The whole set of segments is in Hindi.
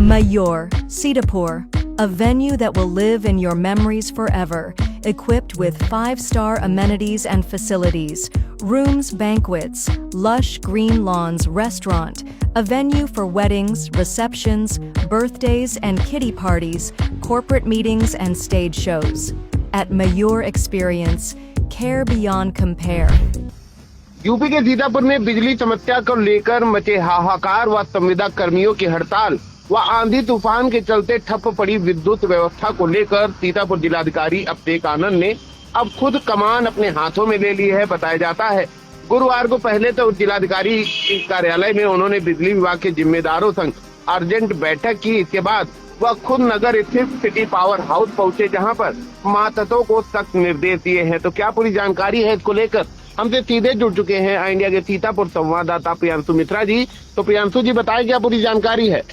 Mayur, Sitapur, a venue that will live in your memories forever, equipped with 5-star amenities and facilities, rooms, banquets, lush green lawns, restaurant, a venue for weddings, receptions, birthdays and kiddie parties, corporate meetings and stage shows. At Mayur Experience, care beyond compare. UP के सीतापुर में बिजली समस्या को लेकर मचे हाहाकार व संविदा कर्मियों की हड़ताल व आंधी तूफान के चलते ठप पड़ी विद्युत व्यवस्था को लेकर सीतापुर जिलाधिकारी अभिषेक आनंद ने अब खुद कमान अपने हाथों में ले ली है। बताया जाता है गुरुवार को पहले तो जिलाधिकारी कार्यालय में उन्होंने बिजली विभाग के जिम्मेदारों संग अर्जेंट बैठक की। इसके बाद वह खुद नगर स्थित सिटी पावर हाउस पहुंचे, जहां पर मातहतों को सख्त निर्देश दिए हैं। तो क्या पूरी जानकारी है इसको लेकर हमसे सीधे जुड़ चुके हैं इंडिया के सीतापुर संवाददाता प्रियांशु मिश्रा जी। तो प्रियांशु जी बताएं क्या पूरी जानकारी है।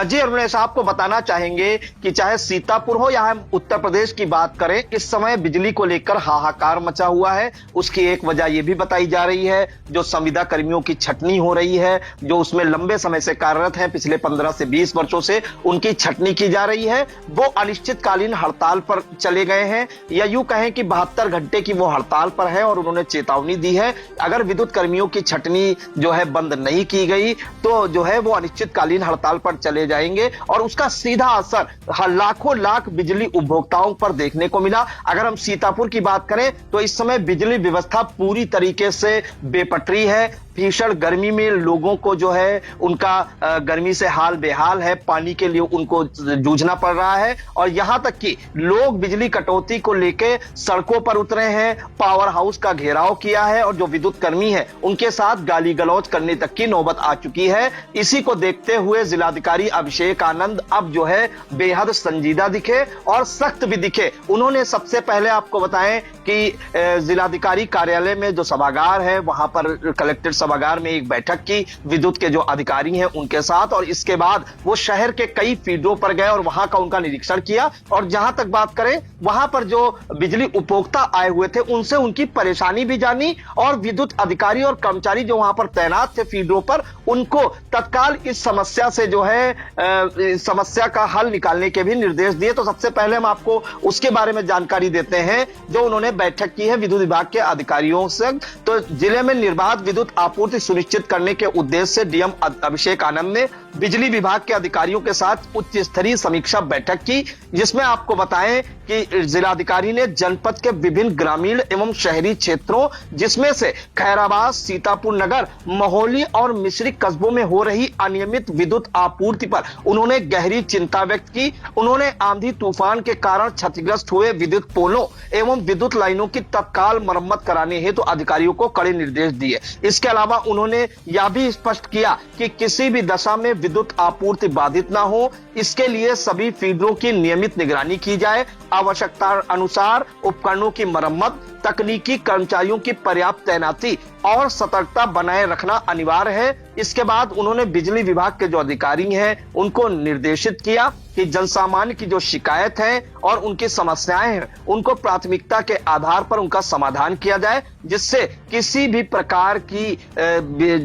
जी अरुणेश, आपको बताना चाहेंगे कि चाहे सीतापुर हो या हम उत्तर प्रदेश की बात करें, इस समय बिजली को लेकर हाहाकार मचा हुआ है। उसकी एक वजह यह भी बताई जा रही है, जो संविदा कर्मियों की छटनी हो रही है, जो उसमें लंबे समय से कार्यरत हैं, पिछले 15 से 20 वर्षों से उनकी छटनी की जा रही है। वो अनिश्चितकालीन हड़ताल पर चले गए हैं, या यूं कहें कि 72 घंटे की वो हड़ताल पर है और उन्होंने चेतावनी दी है अगर विद्युत कर्मियों की छटनी जो है बंद नहीं की गई तो जो है वो अनिश्चितकालीन हड़ताल पर चले जाएंगे और उसका सीधा असर लाखों लाख बिजली उपभोक्ताओं पर देखने को मिला। अगर हम सीतापुर की बात करें तो इस समय बिजली व्यवस्था पूरी तरीके से बेपटरी है। भीषण गर्मी में लोगों को जो है उनका गर्मी से हाल बेहाल है, पानी के लिए उनको जूझना पड़ रहा है और यहां तक कि लोग बिजली कटौती को लेकर सड़कों पर उतरे हैं, पावर हाउस का घेराव किया है और जो विद्युत कर्मी है उनके साथ गाली गलौज करने तक की नौबत आ चुकी है। इसी को देखते हुए जिलाधिकारी अभिषेक आनंद अब जो है बेहद संजीदा दिखे और सख्त भी दिखे। उन्होंने सबसे पहले आपको बताएं कि जिलाधिकारी कार्यालय में जो सभागार है वहां पर कलेक्टर सभागार में एक बैठक की विद्युत के जो अधिकारी हैं उनके साथ, और इसके बाद वो शहर के कई फीडरों पर गए और वहां का उनका निरीक्षण किया। और जहां तक बात करें वहां पर जो बिजली उपभोक्ता आए हुए थे उनसे उनकी परेशानी भी जानी और विद्युत अधिकारी और कर्मचारी जो वहां पर तैनात थे फीडरों पर उनको तत्काल इस समस्या से जो है समस्या का हल निकालने के भी निर्देश दिए। तो सबसे पहले हम आपको उसके बारे में जानकारी देते हैं जो उन्होंने बैठक की है विद्युत विभाग के अधिकारियों से। तो जिले में निर्बाध विद्युत आपूर्ति सुनिश्चित करने के उद्देश्य से डीएम अभिषेक आनंद ने बिजली विभाग के अधिकारियों के साथ उच्च स्तरीय समीक्षा बैठक की, जिसमें आपको बताएं कि जिलाधिकारी ने जनपद के विभिन्न ग्रामीण एवं शहरी क्षेत्रों जिसमें से खैराबाद, सीतापुर नगर, महोली और मिश्रिक कस्बों में हो रही अनियमित विद्युत आपूर्ति पर उन्होंने गहरी चिंता व्यक्त की। उन्होंने आंधी तूफान के कारण क्षतिग्रस्त हुए विद्युत पोलों एवं विद्युत लाइनों की तत्काल मरम्मत कराने हेतु अधिकारियों को कड़े निर्देश दिए। इसके अलावा उन्होंने यह भी स्पष्ट किया कि किसी भी दशा में विद्युत आपूर्ति बाधित ना हो, इसके लिए सभी फीडरों की नियमित निगरानी की जाए। आवश्यकता अनुसार उपकरणों की मरम्मत, तकनीकी कर्मचारियों की पर्याप्त तैनाती और सतर्कता बनाए रखना अनिवार्य है। इसके बाद उन्होंने बिजली विभाग के जो अधिकारी हैं उनको निर्देशित किया कि जनसामान्य की जो शिकायत है और उनकी समस्याएं हैं उनको प्राथमिकता के आधार पर उनका समाधान किया जाए, जिससे किसी भी प्रकार की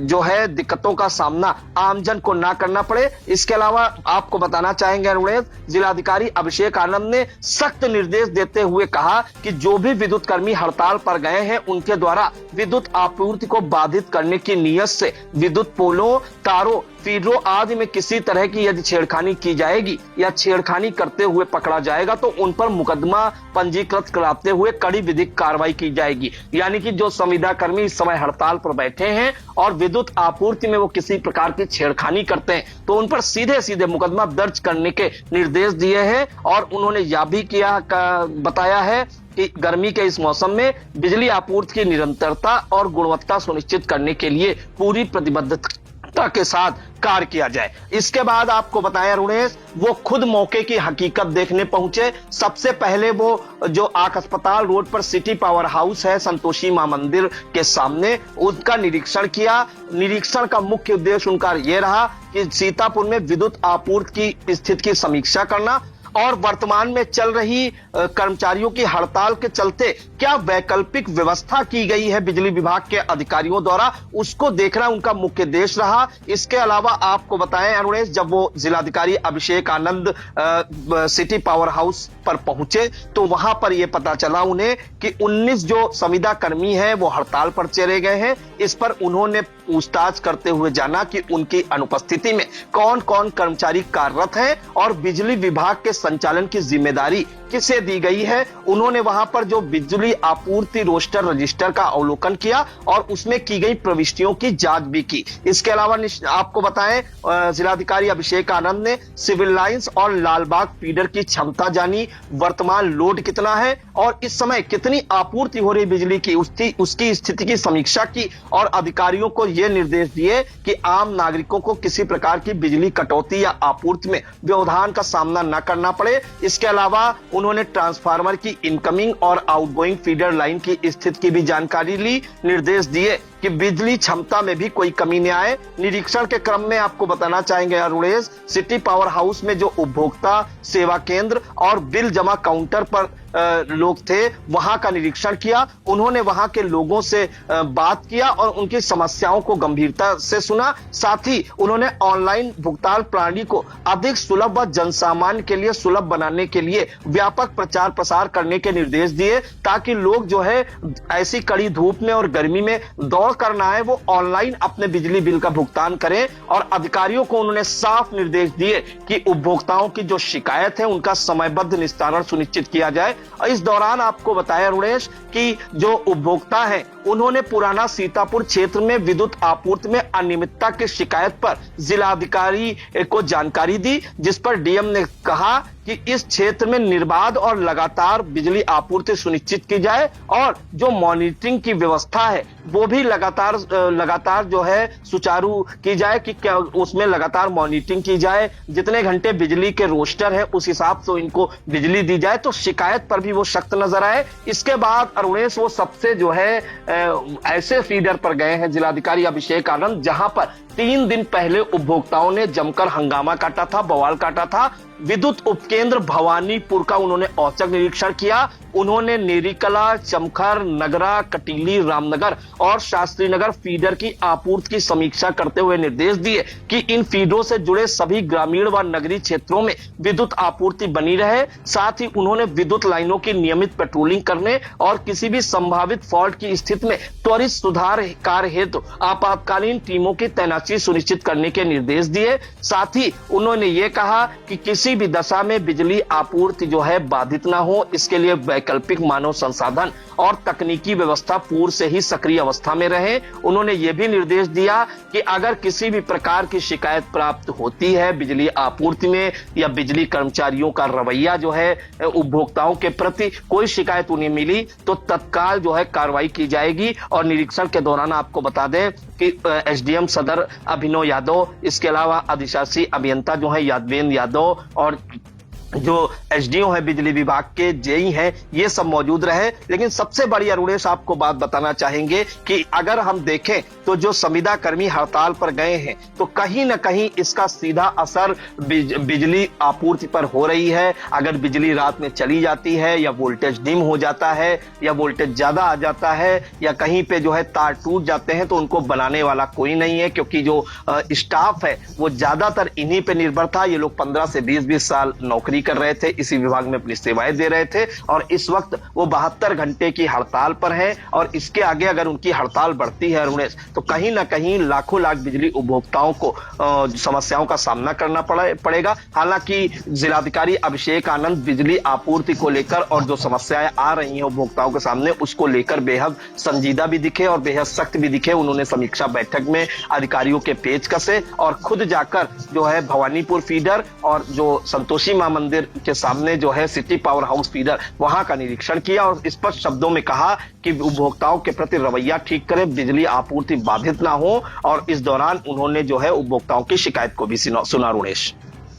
जो है दिक्कतों का सामना आमजन को ना करना पड़े। इसके अलावा आपको बताना चाहेंगे अरुणेश, जिलाधिकारी अभिषेक आनंद ने सख्त निर्देश देते हुए कहा कि जो भी विद्युत कर्मी हड़ताल पर गए हैं उनके द्वारा विद्युत आपूर्ति को बाधित करने की नीयत से विद्युत पोलों, तारों, फीडरों आदि में किसी तरह की यदि छेड़खानी की जाएगी या छेड़खानी करते हुए पकड़ा जाएगा तो उन पर मुकदमा पंजीकृत कराते हुए कड़ी विधिक कार्रवाई की जाएगी। यानी कि जो संविदा कर्मी इस समय हड़ताल पर बैठे हैं और विद्युत आपूर्ति में वो किसी प्रकार की छेड़खानी करते हैं तो उन पर सीधे सीधे मुकदमा दर्ज करने के निर्देश दिए हैं। और उन्होंने यह भी बताया है कि गर्मी के इस मौसम में बिजली आपूर्ति की निरंतरता और गुणवत्ता सुनिश्चित करने के लिए पूरी प्रतिबद्धता के साथ कार्य किया जाए। इसके बाद आपको बताया अरुणेश, वो खुद मौके की हकीकत देखने पहुंचे। सबसे पहले वो जो आंख अस्पताल रोड पर सिटी पावर हाउस है संतोषी मां मंदिर के सामने, उसका निरीक्षण किया। निरीक्षण का मुख्य उद्देश्य उनका यह रहा कि सीतापुर में विद्युत आपूर्ति की स्थिति की समीक्षा करना और वर्तमान में चल रही कर्मचारियों की हड़ताल के चलते क्या वैकल्पिक व्यवस्था की गई है बिजली विभाग के अधिकारियों द्वारा, उसको देखना उनका मुख्य उद्देश्य रहा। इसके अलावा आपको बताएं अरुणेश, जब वो जिलाधिकारी Abhishek Anand city power house पर पहुंचे तो वहां पर यह पता चला उन्हें कि 19 जो संविदा कर्मी हैं वो हड़ताल पर चले गए हैं। इस पर उन्होंने पूछताछ करते हुए जाना कि उनकी अनुपस्थिति में कौन कौन कर्मचारी कार्यरत हैं और बिजली विभाग के संचालन की जिम्मेदारी किसे दी गई है। उन्होंने वहां पर जो बिजली आपूर्ति रोस्टर रजिस्टर का अवलोकन किया और उसमें की गई प्रविष्टियों की जांच भी की। इसके अलावा आपको बताएं जिलाधिकारी अभिषेक आनंद ने सिविल लाइंस और लालबाग फीडर की क्षमता जानी, वर्तमान लोड कितना है और इस समय कितनी आपूर्ति हो रही बिजली की, उसकी स्थिति की समीक्षा की और अधिकारियों को यह निर्देश दिए कि आम नागरिकों को किसी प्रकार की बिजली कटौती या आपूर्ति में व्यवधान का सामना न करना पड़े। इसके अलावा उन्होंने ट्रांसफार्मर की इनकमिंग और आउटगोइंग फीडर लाइन की स्थिति की भी जानकारी ली। निर्देश दिए कि बिजली क्षमता में भी कोई कमी न आए। निरीक्षण के क्रम में आपको बताना चाहेंगे अरुणेश, सिटी पावर हाउस में जो उपभोक्ता सेवा केंद्र और बिल जमा काउंटर पर लोग थे वहां का निरीक्षण किया। उन्होंने वहां के लोगों से बात किया और उनकी समस्याओं को गंभीरता से सुना। साथ ही उन्होंने ऑनलाइन भुगतान प्रणाली को अधिक सुलभ व जनसामान्य के लिए सुलभ बनाने के लिए व्यापक प्रचार प्रसार करने के निर्देश दिए ताकि लोग जो है ऐसी कड़ी धूप में और गर्मी में दौड़ करना है वो ऑनलाइन अपने बिजली बिल का भुगतान करें। और अधिकारियों को उन्होंने साफ निर्देश दिए कि उपभोक्ताओं की जो शिकायत है उनका समयबद्ध निस्तारण सुनिश्चित किया जाए। इस दौरान आपको बताया रुणेश कि जो उपभोक्ता है उन्होंने पुराना सीतापुर क्षेत्र में विद्युत आपूर्ति में अनियमितता की शिकायत पर जिलाधिकारी को जानकारी दी, जिस पर डीएम ने कहा कि इस क्षेत्र में निर्बाध और लगातार बिजली आपूर्ति सुनिश्चित की जाए और जो मॉनिटरिंग की व्यवस्था है वो भी लगातार जो है सुचारू की जाए कि क्या उसमें लगातार मॉनिटरिंग की जाए, जितने घंटे बिजली के रोस्टर है उस हिसाब से इनको बिजली दी जाए, तो शिकायत पर भी वो सख्त नजर आए। इसके बाद अरुणेश वो सबसे जो है ऐसे फीडर पर गए हैं जिलाधिकारी अभिषेक आनंद जहां पर 3 दिन पहले उपभोक्ताओं ने जमकर हंगामा काटा था, बवाल काटा था। विद्युत उपकेंद्र भवानीपुर का उन्होंने औचक निरीक्षण किया। उन्होंने नेरीकला, चमखर, नगरा, कटीली, रामनगर और शास्त्री नगर फीडर की आपूर्ति की समीक्षा करते हुए निर्देश दिए कि इन फीडरों से जुड़े सभी ग्रामीण व नगरीय क्षेत्रों में विद्युत आपूर्ति बनी रहे। साथ ही उन्होंने विद्युत लाइनों की नियमित पेट्रोलिंग करने और किसी भी संभावित फॉल्ट की स्थिति में त्वरित सुधार कार्य हेतु आपातकालीन टीमों की तैनाती सुनिश्चित करने के निर्देश दिए। साथ ही उन्होंने ये कहा कि किसी भी दशा में बिजली आपूर्ति जो है बाधित ना हो, इसके लिए वैकल्पिक मानव संसाधन और तकनीकी व्यवस्था पूर्व से ही सक्रिय अवस्था में रहे। उन्होंने यह भी निर्देश दिया कि अगर किसी भी प्रकार की शिकायत प्राप्त होती है बिजली आपूर्ति में या बिजली कर्मचारियों का रवैया जो है उपभोक्ताओं के प्रति कोई शिकायत उन्हें मिली तो तत्काल जो है कार्रवाई की जाएगी। और निरीक्षण के दौरान आपको बता दें कि एसडीएम सदर अभिनव यादव, इसके अलावा अधिशासी अभियंता जो है यादवेंद्र यादव और जो एसडीओ है बिजली विभाग के जेई हैं, ये सब मौजूद रहे। लेकिन सबसे बड़ी अरुणेश आपको बात बताना चाहेंगे कि अगर हम देखें तो जो संविदा कर्मी हड़ताल पर गए हैं तो कहीं ना कहीं इसका सीधा असर बिजली आपूर्ति पर हो रही है। अगर बिजली रात में चली जाती है या वोल्टेज डिम हो जाता है या वोल्टेज ज्यादा आ जाता है या कहीं पे जो है तार टूट जाते हैं तो उनको बनाने वाला कोई नहीं है, क्योंकि जो स्टाफ है वो ज्यादातर इन्हीं पे निर्भर था। ये लोग 15 से 20 साल नौकरी कर रहे थे, इसी विभाग में अपनी सेवाएं दे रहे थे और इस वक्त वो 72 घंटे की हड़ताल पर हैं। और इसके आगे अगर उनकी हड़ताल बढ़ती है अरुणेश तो कहीं ना कहीं लाखों लाख बिजली उपभोक्ताओं को समस्याओं का सामना करना पड़ेगा। हालांकि जिलाधिकारी अभिषेक आनंद बिजली आपूर्ति को लेकर और जो समस्याएं आ रही हैं उपभोक्ताओं के सामने उसको लेकर बेहद संजीदा भी दिखे और बेहद सख्त भी दिखे। उन्होंने समीक्षा बैठक में अधिकारियों के पेच कसे और खुद जाकर जो है भवानीपुर फीडर और जो संतोषी मां मंदिर के सामने जो है सिटी पावर हाउस फीडर वहां का निरीक्षण किया और स्पष्ट शब्दों में कहा कि उपभोक्ताओं के प्रति रवैया ठीक करें, बिजली आपूर्ति बाधित ना हो। और इस दौरान उन्होंने जो है उपभोक्ताओं की शिकायत को भी सुना। रुणेश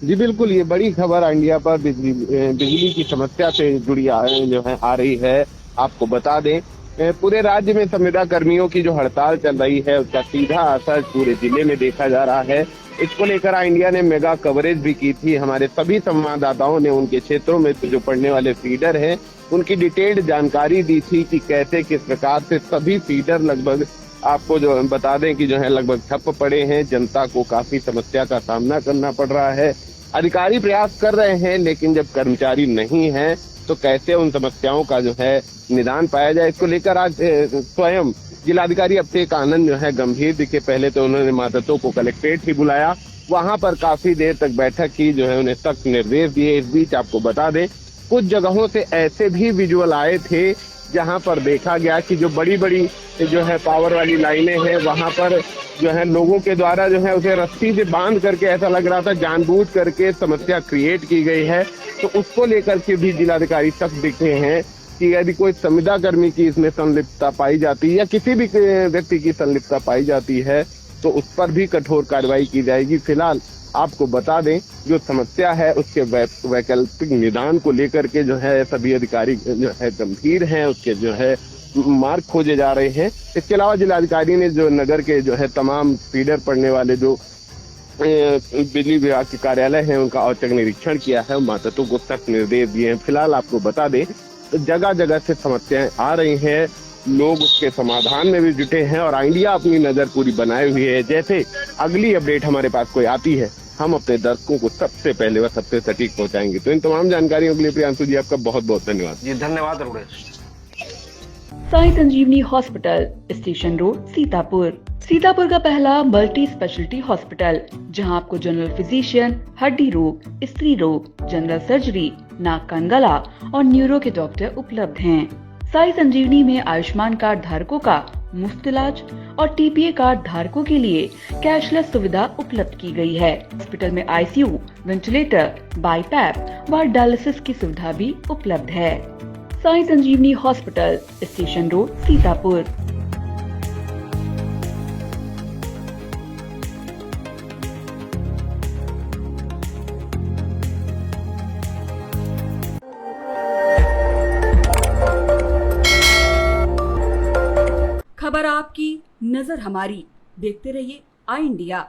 जी बिल्कुल, ये बड़ी खबर इंडिया पर बिजली की समस्या से जुड़ी जो है आ रही है। आपको बता दें पूरे राज्य में संविदा कर्मियों की जो हड़ताल चल रही है उसका सीधा असर पूरे जिले में देखा जा रहा है। इसको लेकर इंडिया ने मेगा कवरेज भी की थी। हमारे सभी संवाददाताओं ने उनके क्षेत्रों में जो पड़ने वाले फीडर हैं उनकी डिटेल्ड जानकारी दी थी कि कैसे किस प्रकार से सभी फीडर लगभग आपको जो बता दें कि जो है लगभग ठप पड़े हैं। जनता को काफी समस्या का सामना करना पड़ रहा है। अधिकारी प्रयास कर रहे हैं लेकिन जब कर्मचारी नहीं है तो कैसे उन समस्याओं का जो है निदान पाया जाए। इसको लेकर आज स्वयं जिलाधिकारी अभिषेक आनंद जो है गंभीर दिखे। पहले तो उन्होंने मातहतों को कलेक्ट्रेट ही बुलाया, वहां पर काफी देर तक बैठक की, जो है उन्हें सख्त निर्देश दिए। इस बीच आपको बता दें कुछ जगहों से ऐसे भी विजुअल आए थे जहां पर देखा गया कि जो बड़ी बड़ी जो है पावर वाली लाइनें हैं वहां पर जो है लोगों के द्वारा जो है उसे रस्सी से बांध करके ऐसा लग रहा था जानबूझ करके समस्या क्रिएट की गई है। तो उसको लेकर के भी जिलाधिकारी सख्त दिखे हैं कि यदि कोई संविदा कर्मी की इसमें संलिप्तता पाई जाती है या किसी भी व्यक्ति की संलिप्तता पाई जाती है तो उस पर भी कठोर कार्रवाई की जाएगी। फिलहाल आपको बता दें जो समस्या है उसके वैकल्पिक निदान को लेकर के जो है सभी अधिकारी जो है गंभीर हैं, उसके जो है मार्ग खोजे जा रहे हैं। इसके अलावा जिलाधिकारी ने जो नगर के जो है तमाम फीडर पड़ने वाले जो बिजली विभाग के कार्यालय हैं उनका औचक निरीक्षण किया है, मातहतों को सख्त निर्देश दिए हैं। फिलहाल आपको बता दें तो जगह जगह से समस्याएं आ रही हैं, लोग उसके समाधान में भी जुटे हैं और इंडिया अपनी नजर पूरी बनाए हुई है। जैसे अगली अपडेट हमारे पास कोई आती है हम अपने दर्शकों को सबसे पहले व सबसे सटीक पहुंचाएंगे। तो इन तमाम जानकारियों के लिए प्रियांशु जी आपका बहुत बहुत धन्यवाद। जी धन्यवाद Runesh. Sai Sanjeevani hospital, station road, Sitapur. Sitapur का पहला मल्टी स्पेशलिटी हॉस्पिटल जहां आपको जनरल फिजिशियन, हड्डी रोग, स्त्री रोग, जनरल सर्जरी, नाक कान गला और न्यूरो के डॉक्टर उपलब्ध हैं। साई संजीवनी में आयुष्मान कार्ड धारकों का मुफ्त इलाज और टीपीए कार्ड धारकों के लिए कैशलेस सुविधा उपलब्ध की गई है। हॉस्पिटल में आईसीयू, वेंटिलेटर, बाईपैप व डायलिसिस की सुविधा भी उपलब्ध है। Sai Sanjeevani hospital, station road, Sitapur. खबर आपकी, नजर हमारी। देखते रहिए आई इंडिया।